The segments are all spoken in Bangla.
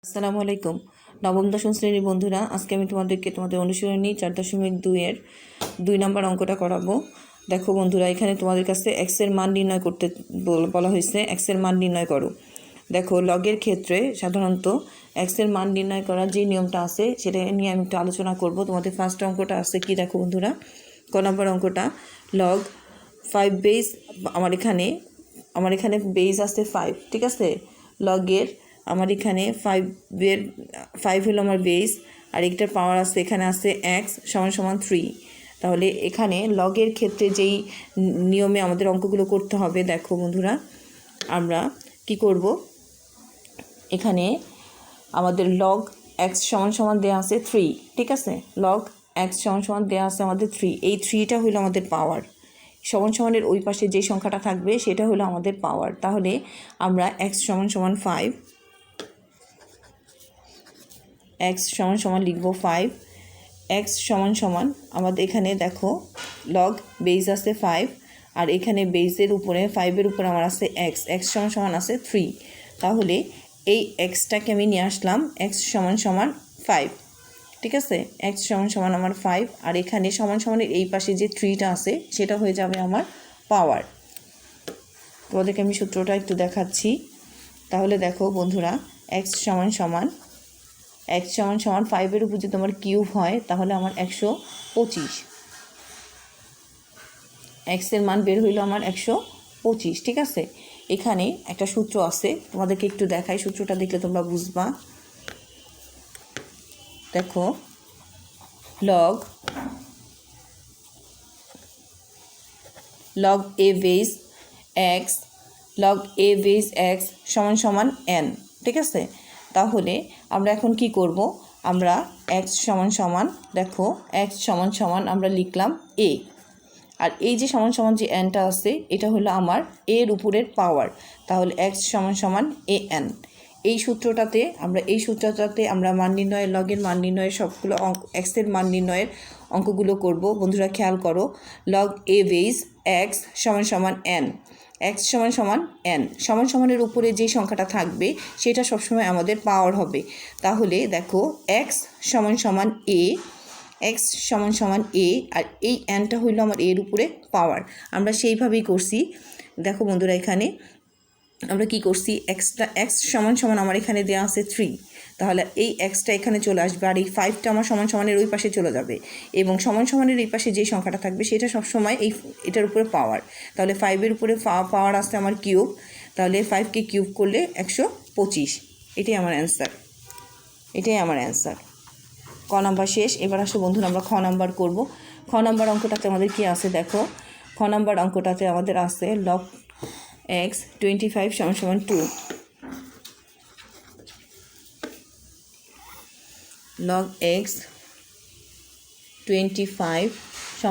আসসালামু আলাইকুম নবম দশম শ্রেণীর বন্ধুরা, আজকে আমি তোমাদের অনুশীলনী 4.2 এর 2 নম্বর অঙ্কটা করাবো। দেখো বন্ধুরা, এখানে তোমাদের কাছে x এর মান নির্ণয় করতে বলা হয়েছে। x এর মান নির্ণয় করো। দেখো, লগের ক্ষেত্রে সাধারণত x এর মান নির্ণয় করার যে নিয়মটা আছে সেটা নিয়ে আমি একটু আলোচনা করব। তোমাদের ফার্স্ট অঙ্কটা আছে কি, দেখো বন্ধুরা, ক নম্বর অঙ্কটা লগ 5 বেস। আমার এখানে বেস আছে 5, ঠিক আছে। লগের আমার এখানে 5 হলো আমার বেস, আর একটার পাওয়ার আছে, এখানে আছে x = 3। তাহলে এখানে লগের ক্ষেত্রে যেই নিয়মে আমাদের অঙ্কগুলো করতে হবে, দেখো বন্ধুরা, আমরা কি করব, এখানে আমাদের লগ x = দেওয়া আছে 3, ঠিক আছে। লগ x = দেওয়া আছে আমাদের 3। এই 3টা হলো আমাদের পাওয়ার। সমানের ওই পাশে যে সংখ্যাটা থাকবে সেটা হলো আমাদের পাওয়ার। তাহলে আমরা x = 5, x = লিখব 5। x = আমাদের এখানে দেখো লগ বেস আছে 5, আর এখানে বেসের উপরে 5-এর উপরে আমার আছে x = আছে 3। তাহলে এই xটাকে আমি নিয়ে আসলাম, x = 5, ঠিক আছে। x = আমার 5, আর এখানে সমানের এই পাশে যে 3টা আছে সেটা হয়ে যাবে আমার পাওয়ার। তোমাদেরকে আমি সূত্রটা একটু দেখাচ্ছি। তাহলে দেখো বন্ধুরা, x = 5-এর উপর যদি তোমার কিউব হয় তাহলে আমার 125। x এর মান বের হইল আমার 125, ঠিক আছে। এখানে একটা সূত্র আছে, তোমাদেরকে একটু দেখাই, সূত্রটা দেখলে তোমরা বুঝবা। দেখো, log a base x log a base x = n, ঠিক আছে। তাহলে আমরা এখন কি করব, আমরা x দেখো x আমরা লিখলাম a, আর এই যে সমান যে nটা আছে এটা হলো আমার এর উপরের পাওয়ার। তাহলে x = an। এই সূত্রটাতে আমরা মান নির্ণয়ের, লগের মান নির্ণয়ের সবগুলো x এর মান নির্ণয়ের অঙ্কগুলো করব। বন্ধুরা খেয়াল করো, log a base x = n, x = n, সমানের উপরে যে সংখ্যাটা থাকবে সেটা সবসময় আমাদের পাওয়ার হবে। তাহলে দেখো x = a, x = a, আর এই nটা হইল আমার এর উপরে পাওয়ার। আমরা সেইভাবেই করছি। দেখো বন্ধুরা, এখানে আমরা কি করছি, x = আমার এখানে দেওয়া আছে 3, তাহলে এই xটা এখানে চলে আসবে, আর এই 5টা আমার সমানের ওই পাশে চলে যাবে, এবং সমানের এই পাশে যে সংখ্যাটা থাকবে সেটা সবসময় এটার উপরে পাওয়ার। তাহলে 5-এর উপরে পাওয়ার আসছে আমার কিউব, তাহলে 5কে কিউব করলে 125। এটাই আমার অ্যান্সার। ক নাম্বার শেষ। এবার আসো বন্ধুরা, আমরা খ নাম্বার করব। খ নাম্বার অঙ্কটাতে আমাদের কি আছে, দেখো, খ নাম্বার অঙ্কটাতে আমাদের আছে লগ x 25 = 2, log x 25 =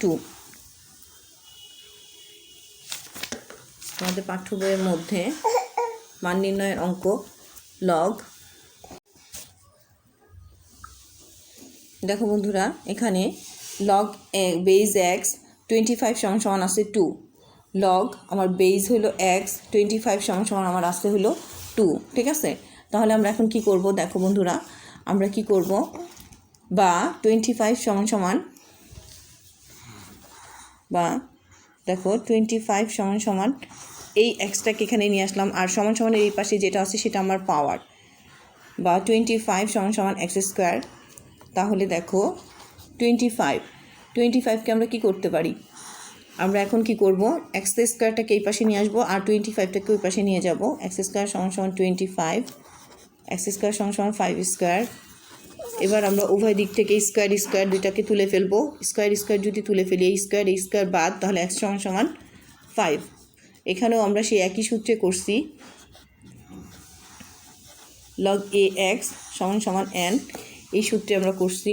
2। আমাদের পাঠ্য বইয়ের মধ্যে মান নির্ণয়ের অঙ্ক লগ। দেখো বন্ধুরা, এখানে লগ বেস x 25 = আছে 2। লগ আমার বেস হলো x 25 = আমার আসতে হলো 2, ঠিক আছে। তাহলে আমরা এখন কি করব, দেখো বন্ধুরা, আমরা কি করব, বা 25 বা দেখো 25 এই এক্সটাকে এখানে নিয়ে আসলাম, আর সমানের এই পাশে যেটা আছে সেটা আমার পাওয়ার, বা 25 = x²। তাহলে দেখো 25কে আমরা কি করতে পারি, আমরা এখন কি করব, x² এই পাশে নিয়ে আসবো, আর 25টাকে ওই পাশে নিয়ে যাব। x² = 25, x² = 5²। এবার আমরা উভয় দিক থেকে স্কোয়ার দুইটাকে তুলে ফেলবো। স্কোয়ার যদি তুলে ফেলি, এই স্কোয়ার বাদ, তাহলে x = 5। এখানেও আমরা সেই একই সূত্রে করছি, log ax = n, এই সূত্রে আমরা করছি।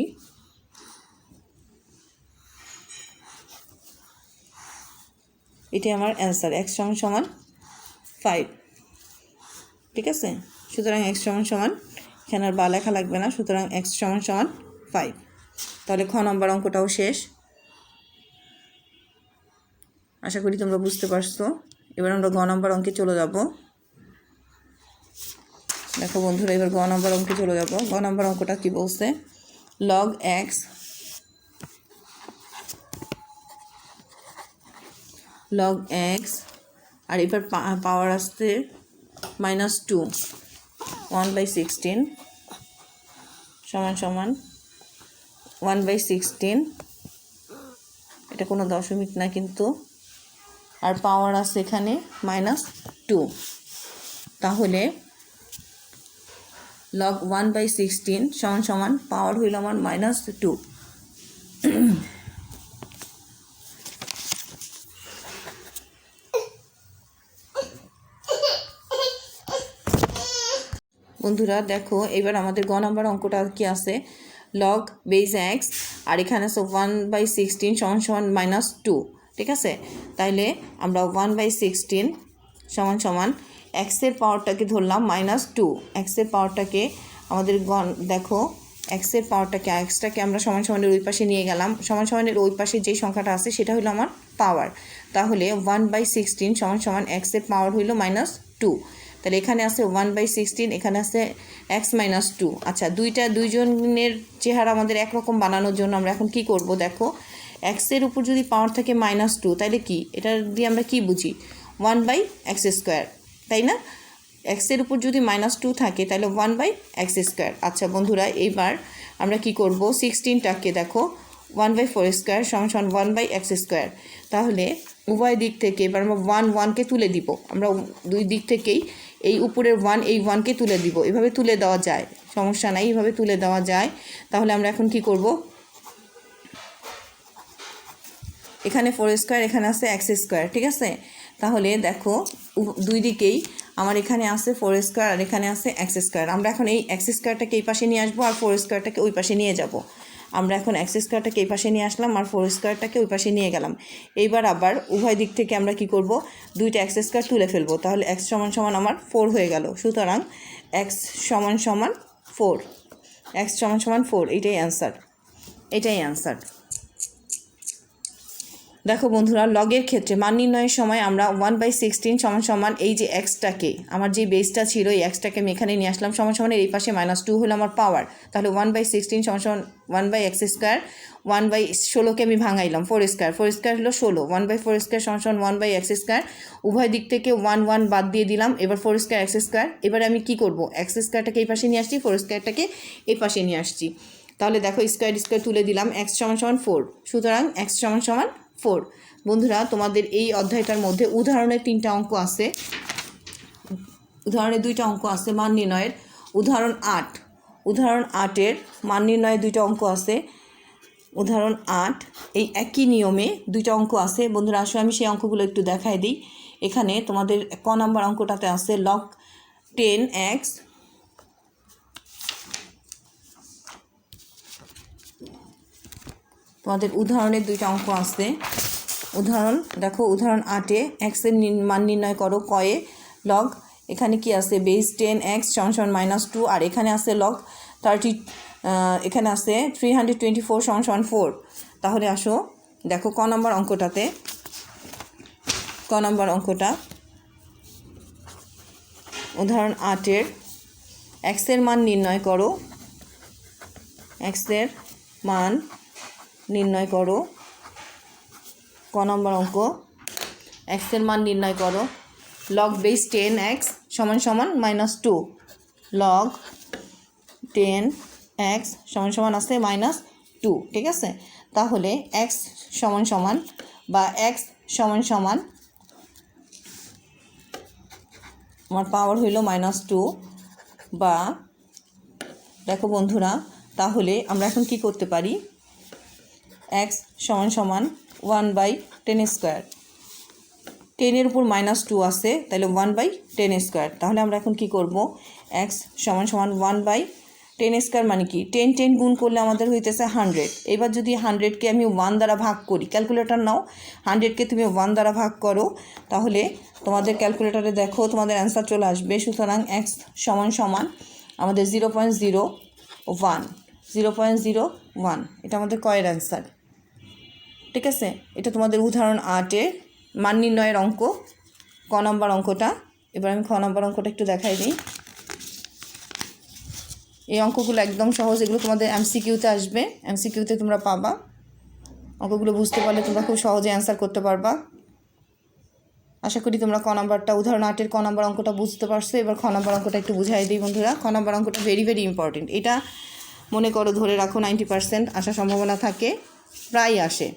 এটাই আমার অ্যান্সার, x = 5, ঠিক আছে। সুতরাং x = এখানে আর বা লেখা লাগবে না, সুতরাং x = 5। তাহলে খ নম্বর অঙ্কটাও শেষ। আশা করি তোমরা বুঝতে পারছো। এবার আমরা গ নাম্বার অঙ্কে চলে যাব। দেখো বন্ধুরা, এবার গ নাম্বার অঙ্কে চলে যাব। গ নাম্বার অঙ্কটা কি বলছে? লগ এক্স আর এবার পাওয়ার আসছে -2 1/16 সমান 1/16। এটা কোনো দশমিক না কিন্তু, আর পাওয়ার আছে এখানে -2। তাহলে লগ 1/16 সমান পাওয়ার হইল আমার -2। বন্ধুরা দেখো, এবার আমাদের গ নাম্বার অঙ্কটা কি আছে? লগ বেস এক্স আর এখানে আছে 1/16 সমান -2। ঠিক আছে, তাইলে আমরা 1/16 সমান এক্সের পাওয়ারটাকে ধরলাম -2। এক্সের পাওয়ারটাকে আমাদের দেখো, এক্সের পাওয়ারটাকে এক্সটাকে আমরা সমানের ওই পাশে নিয়ে গেলাম। সমানের ওই পাশে যেই সংখ্যাটা আছে সেটা হলো আমার পাওয়ার। তাহলে 1/16 সমান এক্সের পাওয়ার হইল -2। তাহলে এখানে আছে 1/16, এখানে আছে x-2। আচ্ছা, দুইজনের চেহারা আমাদের একরকম বানানোর জন্য আমরা এখন কি করব? দেখো, এক্সের উপর যদি পাওয়ার থাকে -2, তাহলে কি এটা দিয়ে আমরা কি বুঝি? 1/x², তাই না? এক্সের উপর যদি -2 থাকে তাহলে 1/x²। আচ্ছা বন্ধুরা, এইবার আমরা কি করব? 16টাকে দেখো 1/4² সমান 1/x²। তাহলে উভয় দিক থেকে এবার আমরা 1কে তুলে দিব। আমরা দুই দিক থেকেই এই উপরের 1 এই 1কে তুলে দিব। এভাবে তুলে দেওয়া যায়, সমস্যা নাই, এইভাবে তুলে দেওয়া যায়। তাহলে আমরা এখন কি করব? এখানে 4² এখানে আছে x²। ঠিক আছে, তাহলে দেখো দুই দিকেই আমার এখানে আছে 4² আর এখানে আছে x²। আমরা এখন এই x²টাকে এই পাশে নিয়ে আসবো আর 4²টাকে ওই পাশে নিয়ে যাব। আমরা এখন x²টাকে এই পাশে নিয়ে আসলাম আর 4²টাকে ওই পাশে নিয়ে গেলাম। এইবার আবার উভয় দিক থেকে আমরা কি করব? দুইটা x² তুলে ফেলবো। তাহলে x সমান আমার 4 হয়ে গেল। সুতরাং x সমান 4, x সমান 4, এটাই অ্যান্সার। দেখো বন্ধুরা, লগের ক্ষেত্রে মান নির্ণয়ের সময় আমরা 1/16 সমান এই যে এক্সটাকে, আমার যে বেসটা ছিল এই এক্সটাকে আমি এখানে নিয়ে আসলাম। সমান এই পাশে -2 হলো আমার পাওয়ার। তাহলে 1/16 সমান 1/x²। 1/16কে আমি ভাঙাইলাম 4², 4² হলো 16। 1/4² সমান 1/x²। উভয় দিক থেকে 1 বাদ দিয়ে দিলাম। এবার 4² x²। এবারে আমি কি করব? x²টাকে এই পাশে নিয়ে আসছি, 4²টাকে এই পাশে নিয়ে আসছি। তাহলে দেখো, স্কোয়ার তুলে দিলাম, x সমান 4। সুতরাং x সমান 4। বন্ধুরা, তোমাদের এই অধ্যায়টার মধ্যে উদাহরণের 3টা অঙ্ক আছে, উদাহরণের 2টা অঙ্ক আছে মান নির্ণয়ের। উদাহরণ 8-এর মান নির্ণয়ের 2টা অঙ্ক আছে। উদাহরণ 8 এই একই নিয়মে 2টা অঙ্ক আছে। বন্ধুরা আসলে আমি সেই অঙ্কগুলো একটু দেখাই দিই। এখানে তোমাদের ক নাম্বার অঙ্কটাতে আছে লগ 10x তোমাদের উদাহরণের 2টা অঙ্ক আছে। উদাহরণ দেখো, উদাহরণ 8-এ এক্সের মান নির্ণয় করো। কয়ে লগ, এখানে কি আছে? বেস 10x সমান -2 আর এখানে আছে লগ 30, এখানে আছে 324 সমান 4। তাহলে আসো দেখো ক নাম্বার অঙ্কটা, উদাহরণ 8-এর এক্সের মান নির্ণয় করো। এক্সের মান নির্ণয় করো। ক নম্বর অঙ্ক, এক্সের মান নির্ণয় করো। লগ বেস 10x সমান -2। লগ 10x সমান আছে -2। ঠিক আছে, তাহলে x সমান বা x সমান আমার পাওয়ার হইল -2 বা দেখো বন্ধুরা, তাহলে আমরা এখন কি করতে পারি? x সমান 1/10²। 10-এর উপর -2 আছে, তাহলে 1/10²। তাহলে আমরা এখন কি করব? x সমান 1/10² মানে কি? 10 গুণ করলে আমাদের হইতেছে 100। এবার যদি 100কে আমি 1 দ্বারা ভাগ করি, ক্যালকুলেটর নাও, 100কে তুমি 1 দ্বারা ভাগ করো, তাহলে তোমাদের ক্যালকুলেটরে দেখো তোমাদের অ্যান্সার চলে আসবে। সুতরাং x সমান আমাদের 0.01, এটা আমাদের কয়ের অ্যান্সার। ঠিক আছে, এটা তোমাদের উদাহরণ 8-এ মান নির্ণয়ের অঙ্ক ক নম্বর অঙ্কটা। এবার আমি খ নম্বর অঙ্কটা একটু দেখাই দিই। এই অঙ্কগুলো একদম সহজ, এগুলো তোমাদের এমসিকিউতে আসবে, এমসিকিউতে তোমরা পাবা। অঙ্কগুলো বুঝতে পারলে তোমরা খুব সহজে অ্যান্সার করতে পারবা। আশা করি তোমরা ক নম্বরটা, উদাহরণ 8-এর ক নম্বর অঙ্কটা বুঝতে পারছো। এবার খ নম্বর অঙ্কটা একটু বুঝাই দিই বন্ধুরা। খ নম্বর অঙ্কটা ভেরি ভেরি ইম্পর্টেন্ট। এটা মনে করো ধরে রাখো 90% আসার সম্ভাবনা থাকে, প্রায় আসে।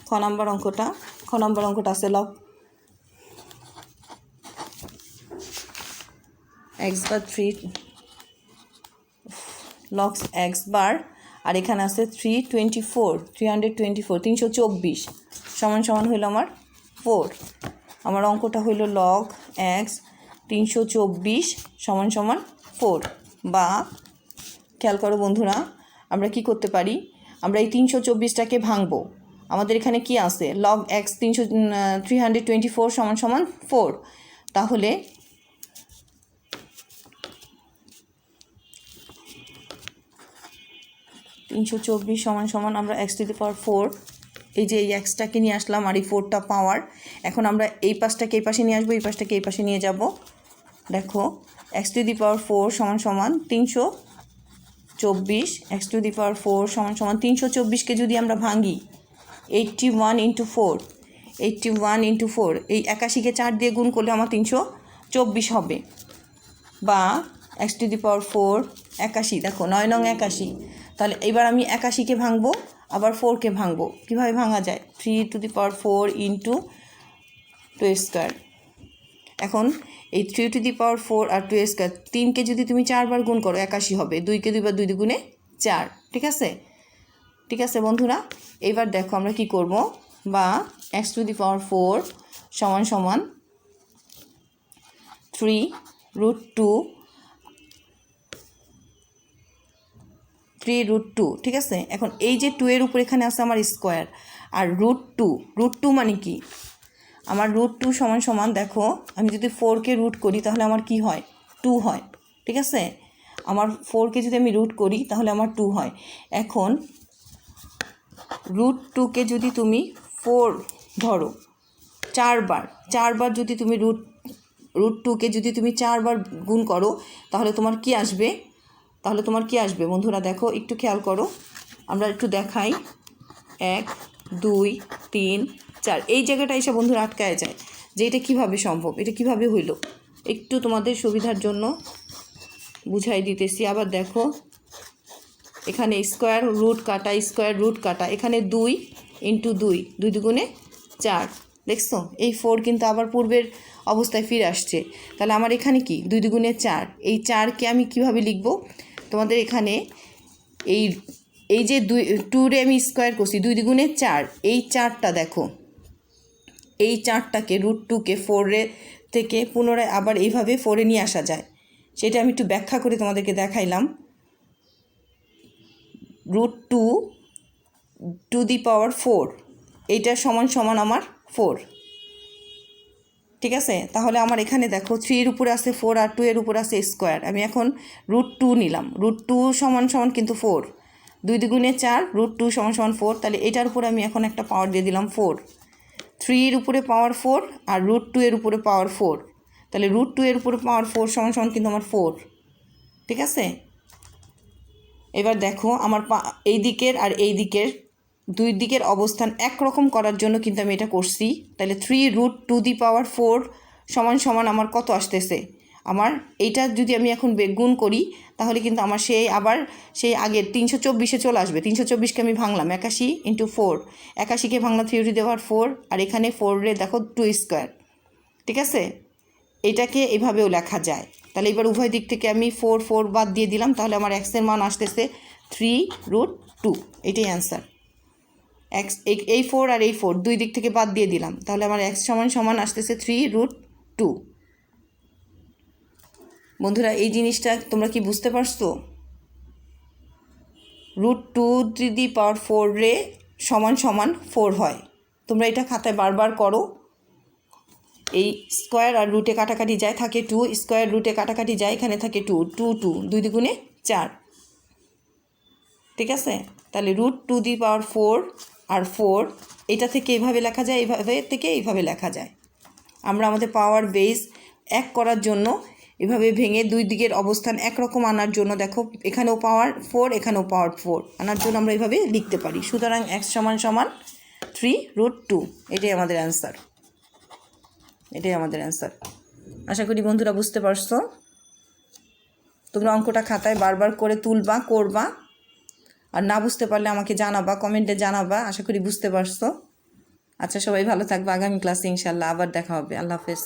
খ নম্বর অঙ্কটা আছে লগ এক্স বার 3 আর এখানে আছে 324 সমান হইল আমার 4। আমার অঙ্কটা হইল লগ এক্স 324 সমান 4। বা খেয়াল করো বন্ধুরা, আমরা কি করতে পারি, আমরা এই 324টাকে ভাঙবো। আমাদের এখানে কি আছে, লগ এক্স 324 সমান 4। তাহলে সমান আমরা এক্স টু দি পাওয়ার 4, এই যে এই এক্সটাকে নিয়ে আসলাম আর এই 4টা পাওয়ার। এখন আমরা এই পাশটাকে এই পাশে নিয়ে আসবো, এই পাশটাকে এই পাশে নিয়ে যাব। দেখো এক্স টু দি পাওয়ার 4 সমান 324, এক্স টু দি পাওয়ার 4 সমান 324কে যদি আমরা ভাঙি 81 ইন্টু 4, এই 81কে 4 দিয়ে গুণ করলে আমার 324 হবে। বা এক্স টু দি পাওয়ার 4 81, দেখো 9 নং 81। তাহলে এবার আমি 81কে ভাঙবো, আবার 4কে ভাঙবো। কীভাবে ভাঙা যায়, 3 to the power 4 into 2 square. এখন এই 3 to the power 4 R 2 square, 3কে যদি তুমি 4 বার গুণ করো 81 হবে, 2কে 2 বার 2 দুগুণে 4। ঠিক আছে বন্ধুরা। এবার দেখো আমরা কি করব, বা এক্স টু দি পাওয়ার 4 সমান 3√2, ঠিক আছে। এখন এই যে 2 এর উপর এখানে আছে আমার স্কোয়ার, আর √2 মানে কি, আমার √2 সমান দেখো আমি যদি 4কে রুট করি তাহলে আমার কি হয়, 2 হয়। ঠিক আছে, আমার 4কে যদি আমি রুট করি তাহলে আমার 2 হয়। এখন √2কে যদি তুমি 4 ধরো 4 বার যদি তুমি √2কে যদি তুমি 4 বার গুণ করো তাহলে তোমার কি আসবে বন্ধুরা, দেখো একটু খেয়াল করো, আমরা একটু দেখাই। 1 2 3 4, এই জায়গাটা এসে বন্ধুরা আটকায় যায় যে এটা কিভাবে সম্ভব, এটা কিভাবে হইল। একটু তোমাদের সুবিধার জন্য বুঝাই দিতেছি। আবার দেখো এখানে স্কোয়ার রুট কাটা, এখানে 2 ইন্টু 2 দুগুণে 4, দেখছো এই 4 কিন্তু আবার পূর্বের অবস্থায় ফিরে আসছে। তাহলে আমার এখানে কি 2 দুগুণে 4, এই 4কে আমি কিভাবে লিখব, তোমাদের এখানে এই যে 2 রে আমি স্কোয়ার করছি, 2 দুগুণে 4, এই 4টা দেখো, এই 4টাকে √2কে 4 থেকে পুনরায় আবার এইভাবে 4-এ নিয়ে আসা যায়, সেটা আমি একটু ব্যাখ্যা করে তোমাদেরকে দেখাইলাম। √2 টু দি পাওয়ার 4, এইটার সমান আমার 4। ঠিক আছে, তাহলে আমার এখানে দেখো 3 এর উপরে আছে 4 আর 2 এর উপরে আছে স্কোয়ার। আমি এখন √2 নিলাম, √2 সমান কিন্তু 4, 2 দুগুণে 4, √2 সমান 4। তাহলে এটার উপরে আমি এখন একটা পাওয়ার দিয়ে দিলাম 4, 3 এর উপরে পাওয়ার 4 আর √2 এর উপরে পাওয়ার 4। তাহলে √2 এর উপরে পাওয়ার 4 সমান কিন্তু আমার 4। ঠিক আছে, এবার দেখো আমার এই দিকের আর এই দিকের দুই দিকের অবস্থান একরকম করার জন্য কিন্তু আমি এটা করছি। তাহলে 3√2 দি পাওয়ার 4 সমান আমার কত আসতেছে, আমার এইটা যদি আমি এখন গুণ করি তাহলে কিন্তু আমার সেই আগের 324-এ চলে আসবে। 324কে আমি ভাঙলাম 81 ইন্টু 4, 81কে ভাঙলাম 3 টু দি পাওয়ার 4, আর এখানে 4-রে দেখো 2 স্কোয়ার। ঠিক আছে, এটাকে এভাবেও লেখা যায়। তাহলে এবার উভয় দিক থেকে আমি 4 বাদ দিয়ে দিলাম, তাহলে আমার এক্সের মান আসতেছে 3√2, এটাই অ্যান্সার। এক্স এই 4 আর এই 4 দুই দিক থেকে বাদ দিয়ে দিলাম, তাহলে আমার এক্স সমান আসতেছে 3√2। বন্ধুরা এই জিনিসটা তোমরা কি বুঝতে পারছো, √2 টু দি পাওয়ার 4-রে সমান 4 হয়। তোমরা এটা খাতায় বারবার করো। এই স্কোয়ার আর রুটে কাটাকাটি যায়, থাকে 2, স্কোয়ার রুটে কাটাকাটি যায়, এখানে থাকে 2, 2 দুগুণে 4। ঠিক আছে, তাহলে √2 দি পাওয়ার 4 আর 4 এটা থেকে এইভাবে লেখা যায়, এইভাবে থেকে এইভাবে লেখা যায়। আমরা আমাদের পাওয়ার বেস এক করার জন্য এভাবে ভেঙে দুই দিকের অবস্থান একরকম আনার জন্য দেখো এখানেও পাওয়ার 4 এখানেও পাওয়ার 4 আনার জন্য আমরা এইভাবে লিখতে পারি। সুতরাং x সমান সমান 3√2, এটাই আমাদের অ্যান্সার। এটাই আমাদের অ্যান্সার। আশা করি বন্ধুরা বুঝতে পারছো। তোমরা অঙ্কটা খাতায় বারবার করে তুলবা, করবা, আর না বুঝতে পারলে আমাকে জানাবা, কমেন্টে জানাবা। আশা করি বুঝতে পারছো। আচ্ছা, সবাই ভালো থাকবে। আগামী ক্লাসে ইনশাল্লাহ আবার দেখা হবে। আল্লাহ হাফেজ।